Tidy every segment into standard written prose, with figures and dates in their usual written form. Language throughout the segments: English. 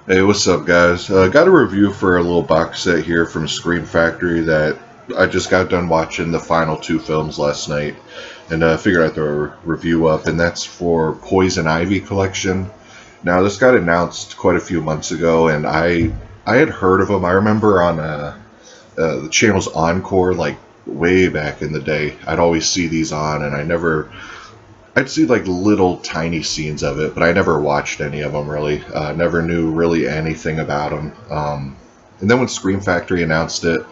Hey, what's up, guys? Got a review for a little box set here from Scream Factory that I just got done watching the final two films last night, and figured I'd throw a review up, and that's for Poison Ivy Collection. Now, this got announced quite a few months ago, and I had heard of them. I remember on the channel's Encore, like way back in the day, I'd always see these on, and I'd see like little tiny scenes of it, but I never watched any of them really. Never knew really anything about them. And then when Scream Factory announced it,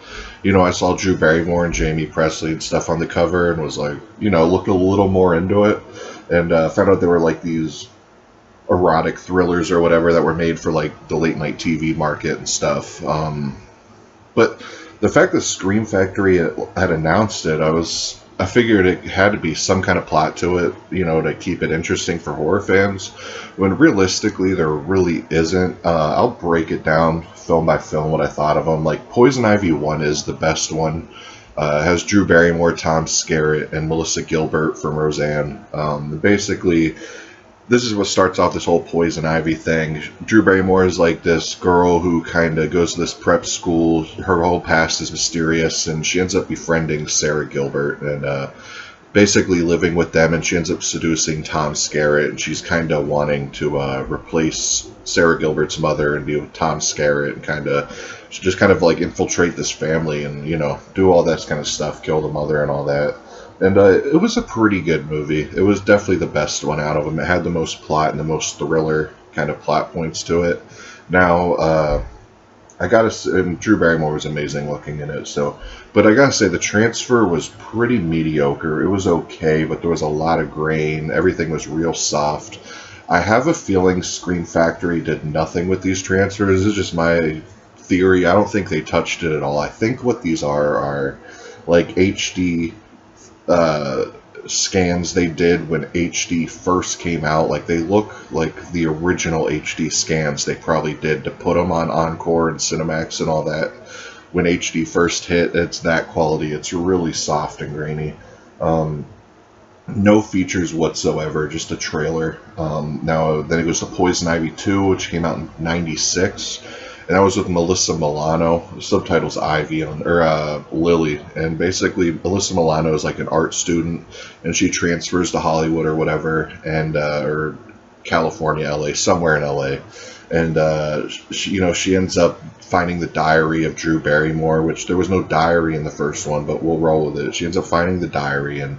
I saw Drew Barrymore and Jamie Presley and stuff on the cover, and was like, looked a little more into it, and found out there were like these erotic thrillers or whatever that were made for like the late night TV market and stuff. But the fact that Scream Factory had announced it, I figured it had to be some kind of plot to it, to keep it interesting for horror fans. When realistically there really isn't. I'll break it down film by film what I thought of them. Like Poison Ivy 1 is the best one. It has Drew Barrymore, Tom Skerritt, and Melissa Gilbert from Roseanne. Basically, this is what starts off this whole Poison Ivy thing. Drew Barrymore is like this girl who kind of goes to this prep school. Her whole past is mysterious, and she ends up befriending Sarah Gilbert and basically living with them, and she ends up seducing Tom Skerritt, and she's kind of wanting to replace Sarah Gilbert's mother and be with Tom Skerritt and just kind of like infiltrate this family and, do all that kind of stuff, kill the mother and all that. And it was a pretty good movie. It was definitely the best one out of them. It had the most plot and the most thriller kind of plot points to it. Now, I gotta say, and Drew Barrymore was amazing looking in it. But I gotta say, the transfer was pretty mediocre. It was okay, but there was a lot of grain. Everything was real soft. I have a feeling Scream Factory did nothing with these transfers. This is just my theory. I don't think they touched it at all. I think what these are like HD scans they did when HD first came out. Like, they look like the original HD scans they probably did to put them on Encore and Cinemax and all that when HD first hit. It's that quality. It's really soft and grainy. No features whatsoever, just a trailer. Now then it goes to Poison Ivy 2, which came out in '96. And that was with Melissa Milano. The subtitle's Ivy or Lily. And basically, Melissa Milano is like an art student, and she transfers to Hollywood or whatever, and or California, LA, somewhere in LA. And she ends up finding the diary of Drew Barrymore, which there was no diary in the first one, but we'll roll with it. She ends up finding the diary and,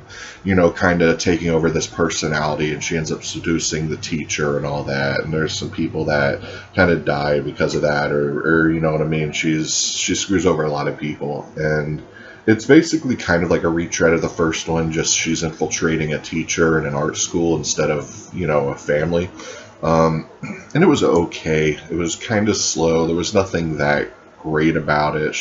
kind of taking over this personality, and she ends up seducing the teacher and all that. And there's some people that kind of die because of that, or you know what I mean? She screws over a lot of people, and it's basically kind of like a retread of the first one, just she's infiltrating a teacher in an art school instead of, a family. And it was okay. It was kind of slow. There was nothing that great about it.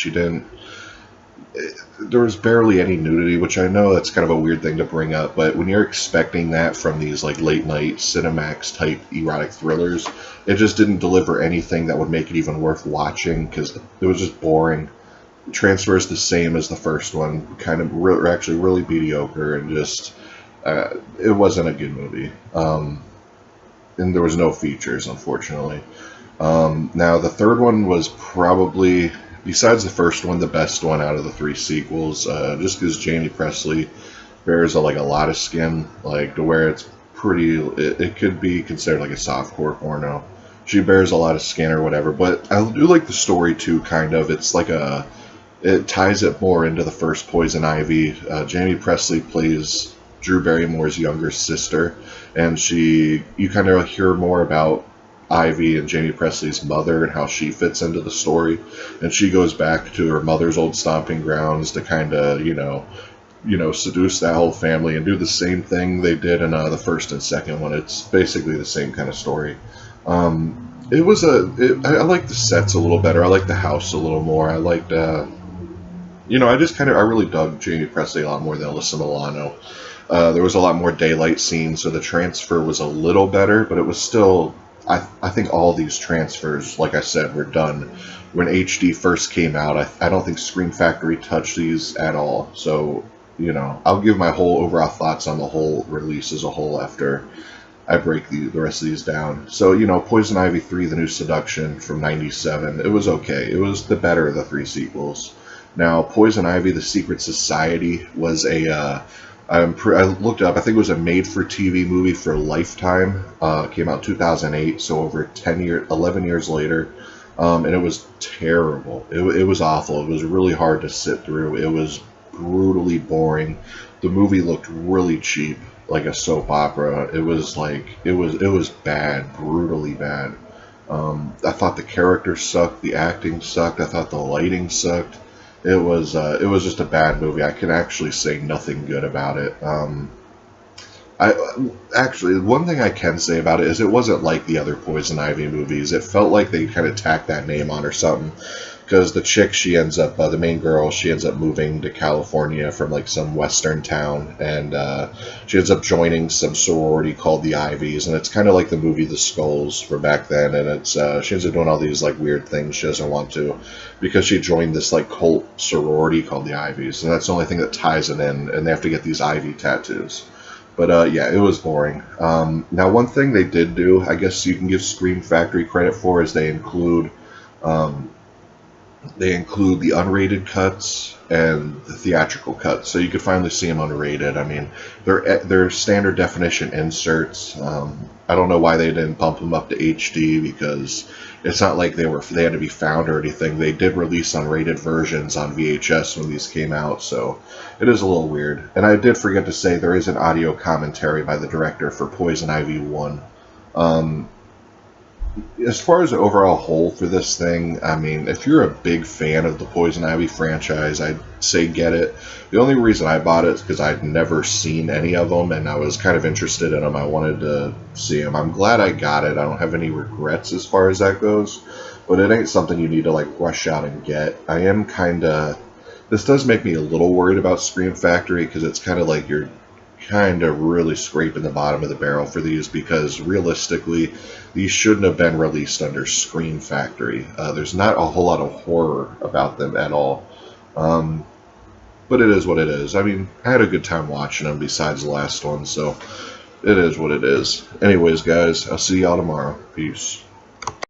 There was barely any nudity, which I know that's kind of a weird thing to bring up, but when you're expecting that from these like late night Cinemax type erotic thrillers, it just didn't deliver anything that would make it even worth watching, because it was just boring. Transfer is the same as the first one, kind of actually really mediocre, and just it wasn't a good movie. And there was no features, unfortunately. Now, the third one was probably, besides the first one, the best one out of the three sequels, just because Jamie Presley bears a lot of skin, like to where it's pretty, it could be considered like a softcore porno. She bears a lot of skin or whatever, but I do like the story too, kind of. It's like it ties it more into the first Poison Ivy. Jamie Presley plays Drew Barrymore's younger sister, and you kind of hear more about Ivy and Jamie Presley's mother and how she fits into the story, and she goes back to her mother's old stomping grounds to kind of seduce that whole family and do the same thing they did in the first and second one. It's basically the same kind of story. I like the sets a little better. I like the house a little more. I liked I really dug Jamie Presley a lot more than Alyssa Milano. There was a lot more daylight scenes, so the transfer was a little better, but it was still, I think all these transfers, like I said, were done when HD first came out. I don't think Scream Factory touched these at all. So, I'll give my whole overall thoughts on the whole release as a whole after I break the rest of these down. So, you know, Poison Ivy 3, The New Seduction from 97, it was okay. It was the better of the 3 sequels. Now, Poison Ivy, The Secret Society was I looked it up, I think it was a made-for-TV movie for Lifetime. Came out in 2008, so over 11 years later. And it was terrible. It was awful. It was really hard to sit through. It was brutally boring. The movie looked really cheap, like a soap opera. It was bad, brutally bad. I thought the characters sucked, the acting sucked, I thought the lighting sucked. It was just a bad movie. I can actually say nothing good about it. One thing I can say about it is it wasn't like the other Poison Ivy movies. It felt like they kind of tacked that name on or something. Because the chick, she ends up, the main girl, she ends up moving to California from like some western town, and she ends up joining some sorority called the Ivies, and it's kind of like the movie The Skulls from back then, and it's she ends up doing all these like weird things she doesn't want to, because she joined this like cult sorority called the Ivies, and that's the only thing that ties it in, and they have to get these Ivy tattoos. But yeah, it was boring. Now, one thing they did do, I guess you can give Scream Factory credit for, is they include the unrated cuts and the theatrical cuts, so you could finally see them unrated. I mean, they're standard definition inserts. I don't know why they didn't bump them up to HD, because it's not like they had to be found or anything. They did release unrated versions on VHS when these came out, so it is a little weird. And I did forget to say there is an audio commentary by the director for Poison Ivy 1. As far as the overall whole for this thing, I mean, if you're a big fan of the Poison Ivy franchise, I'd say get it. The only reason I bought it is because I'd never seen any of them, and I was kind of interested in them. I wanted to see them. I'm glad I got it. I don't have any regrets as far as that goes, but it ain't something you need to, like, rush out and get. I am kind of... This does make me a little worried about Scream Factory, because it's kind of like you're kind of really scraping the bottom of the barrel for these, because realistically these shouldn't have been released under Scream Factory. There's not a whole lot of horror about them at all, but it is what it is. I mean, I had a good time watching them besides the last one, so it is what it is. Anyways, guys, I'll see y'all tomorrow. Peace.